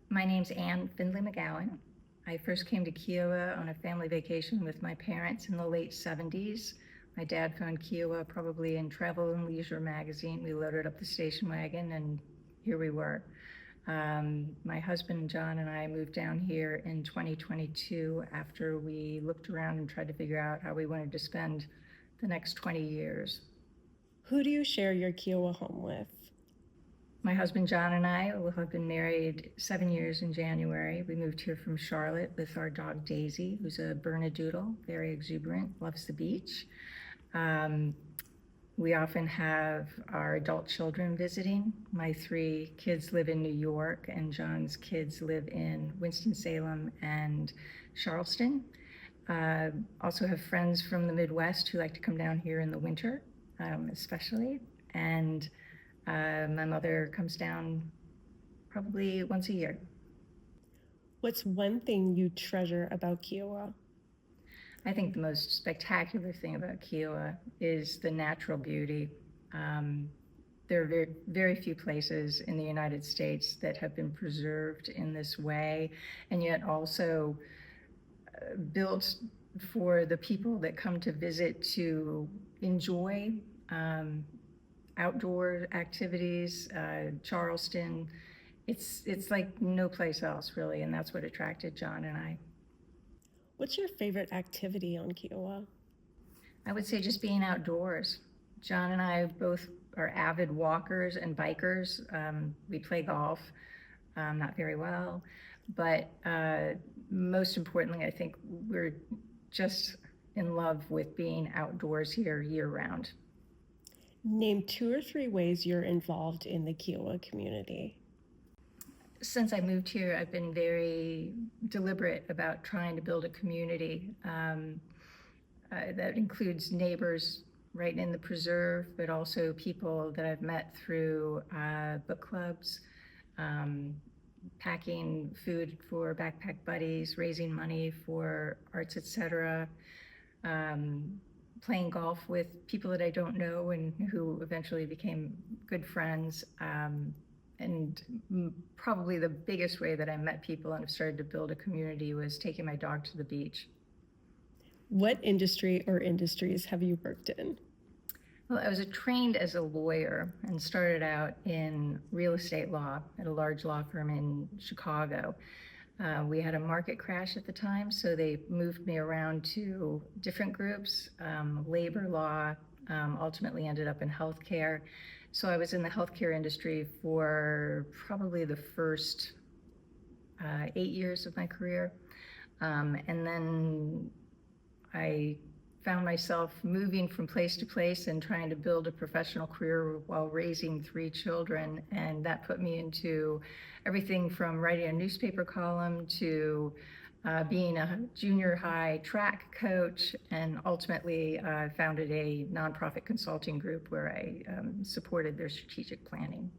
My name's Findlay McGowan. I first came to Kiawah on a family vacation with my parents in the late 70s. My dad found Kiawah probably in Travel and Leisure magazine. We loaded up the station wagon and here we were. My husband John and I moved down here in 2022 after we looked around and tried to figure out how we wanted to spend the next 20 years. Who do you share your Kiawah home with? My husband John and I will have been married 7 years in January. We moved here from Charlotte with our dog Daisy, who's a Bernedoodle, very exuberant, loves the beach. We often have our adult children visiting. My 3 kids live in New York, and John's kids live in Winston-Salem and Charleston. Also have friends from the Midwest who like to come down here in the winter, especially. And my mother comes down probably once a year. What's one thing you treasure about Kiawah? I think the most spectacular thing about Kiawah is the natural beauty. There are very, very few places in the United States that have been preserved in this way, and yet also built for the people that come to visit to enjoy outdoor activities. Charleston, it's like no place else really, and that's what attracted John and I. What's your favorite activity on Kiawah? I would say just being outdoors. John and I both are avid walkers and bikers. We play golf, not very well, but most importantly, I think we're just in love with being outdoors here year-round. Name 2 or 3 ways you're involved in the Kiawah community. Since I moved here, I've been very deliberate about trying to build a community that includes neighbors right in the preserve, but also people that I've met through book clubs, packing food for backpack buddies, raising money for arts, etc., playing golf with people that I don't know and who eventually became good friends. And probably the biggest way that I met people and have started to build a community was taking my dog to the beach. What industry or industries have you worked in? Well, I was trained as a lawyer and started out in real estate law at a large law firm in Chicago. We had a market crash at the time, so they moved me around to different groups. Labor law, ultimately ended up in healthcare. So I was in the healthcare industry for probably the first 8 years of my career. And then I found myself moving from place to place and trying to build a professional career while raising 3 children. And that put me into everything from writing a newspaper column to being a junior high track coach, and ultimately founded a nonprofit consulting group where I supported their strategic planning.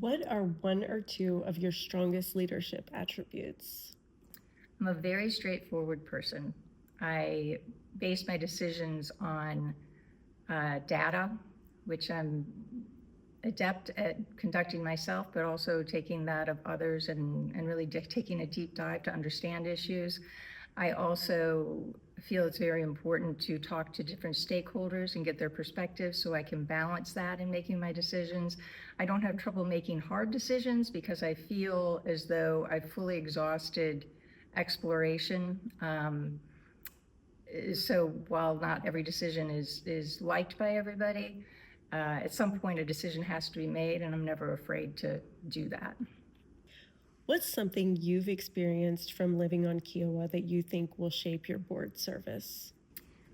What are 1 or 2 of your strongest leadership attributes? I'm a very straightforward person. I base my decisions on data, which I'm adept at conducting myself, but also taking that of others and really taking a deep dive to understand issues. I also feel it's very important to talk to different stakeholders and get their perspectives so I can balance that in making my decisions. I don't have trouble making hard decisions because I feel as though I've fully exhausted exploration. So while not every decision is liked by everybody, at some point a decision has to be made, and I'm never afraid to do that. What's something you've experienced from living on Kiawah that you think will shape your board service?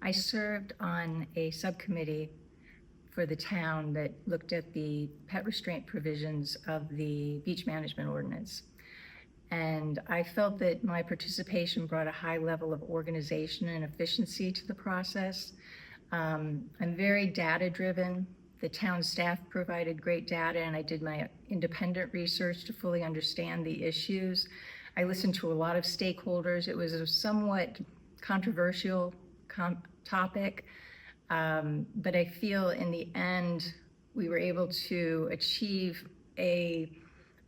I served on a subcommittee for the town that looked at the pet restraint provisions of the beach management ordinance. And I felt that my participation brought a high level of organization and efficiency to the process. I'm very data-driven. The town staff provided great data, and I did my independent research to fully understand the issues. I listened to a lot of stakeholders. It was a somewhat controversial topic, but I feel in the end we were able to achieve a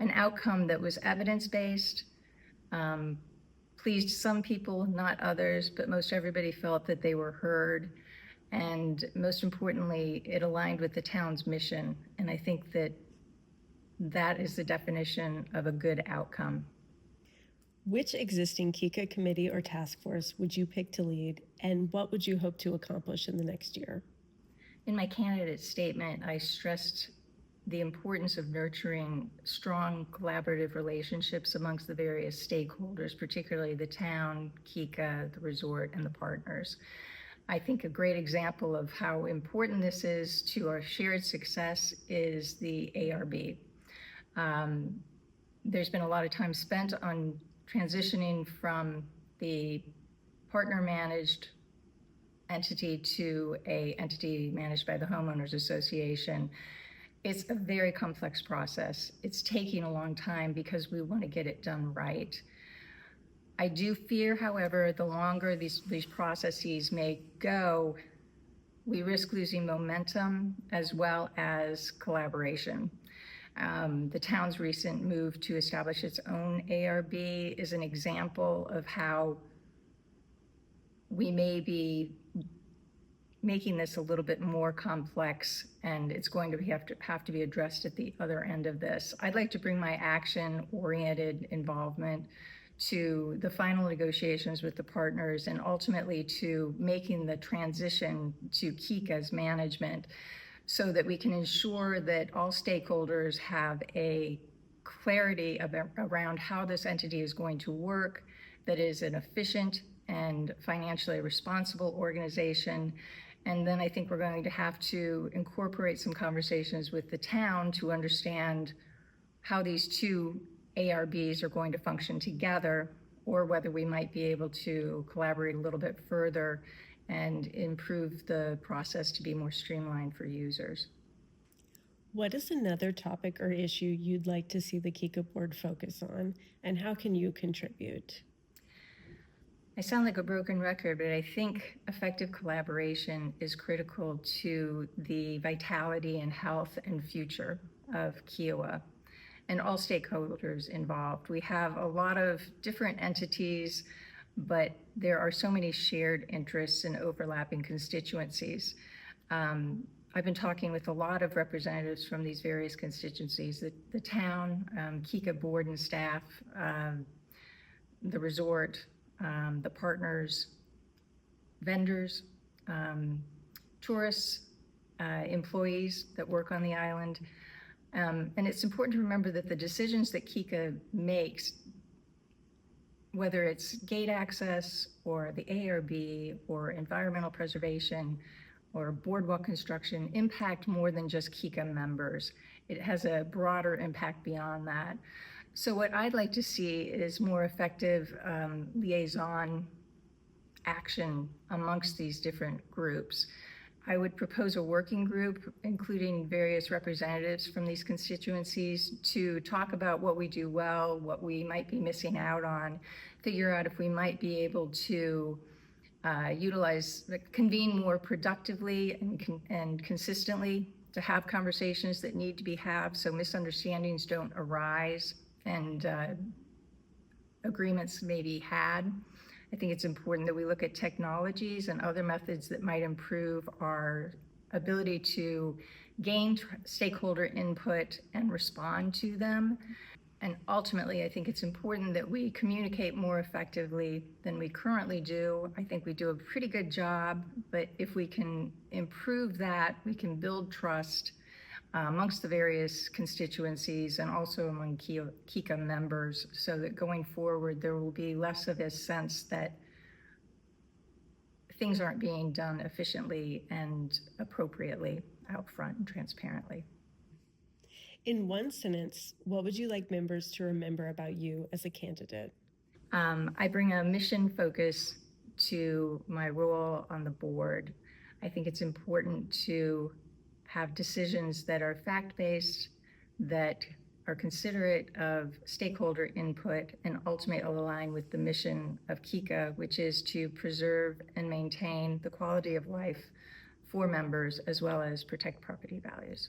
an outcome that was evidence-based, pleased some people, not others, but most everybody felt that they were heard. And most importantly, it aligned with the town's mission. And I think that that is the definition of a good outcome. Which existing KICA committee or task force would you pick to lead, and what would you hope to accomplish in the next year? In my candidate statement, I stressed the importance of nurturing strong collaborative relationships amongst the various stakeholders, particularly the town, KICA, the resort, and the partners. I think a great example of how important this is to our shared success is the ARB. There's been a lot of time spent on transitioning from the partner-managed entity to a entity managed by the Homeowners Association. It's a very complex process. It's taking a long time because we want to get it done right. I do fear, however, the longer these processes may go, we risk losing momentum as well as collaboration. The town's recent move to establish its own ARB is an example of how we may be making this a little bit more complex, and it's going to have to be addressed at the other end of this. I'd like to bring my action-oriented involvement to the final negotiations with the partners and ultimately to making the transition to KICA's management so that we can ensure that all stakeholders have a clarity around how this entity is going to work, that is an efficient and financially responsible organization. And then I think we're going to have to incorporate some conversations with the town to understand how these two ARBs are going to function together, or whether we might be able to collaborate a little bit further and improve the process to be more streamlined for users. What is another topic or issue you'd like to see the KICA board focus on, and how can you contribute? I sound like a broken record, but I think effective collaboration is critical to the vitality and health and future of Kiawah and all stakeholders involved. We have a lot of different entities, but there are so many shared interests and overlapping constituencies. I've been talking with a lot of representatives from these various constituencies, the town, KICA board and staff, the resort, the partners, vendors, tourists, employees that work on the island. And it's important to remember that the decisions that KICA makes, whether it's gate access or the ARB or environmental preservation or boardwalk construction, impact more than just KICA members. It has a broader impact beyond that. So what I'd like to see is more effective liaison action amongst these different groups. I would propose a working group, including various representatives from these constituencies, to talk about what we do well, what we might be missing out on, figure out if we might be able to convene more productively and consistently, to have conversations that need to be had so misunderstandings don't arise and agreements may be had. I think it's important that we look at technologies and other methods that might improve our ability to gain stakeholder input and respond to them. And ultimately, I think it's important that we communicate more effectively than we currently do. I think we do a pretty good job, but if we can improve that, we can build trust amongst the various constituencies and also among KICA members, so that going forward there will be less of a sense that things aren't being done efficiently and appropriately out front and transparently. In one sentence, what would you like members to remember about you as a candidate? I bring a mission focus to my role on the board. I think it's important to have decisions that are fact-based, that are considerate of stakeholder input, and ultimately align with the mission of KICA, which is to preserve and maintain the quality of life for members as well as protect property values.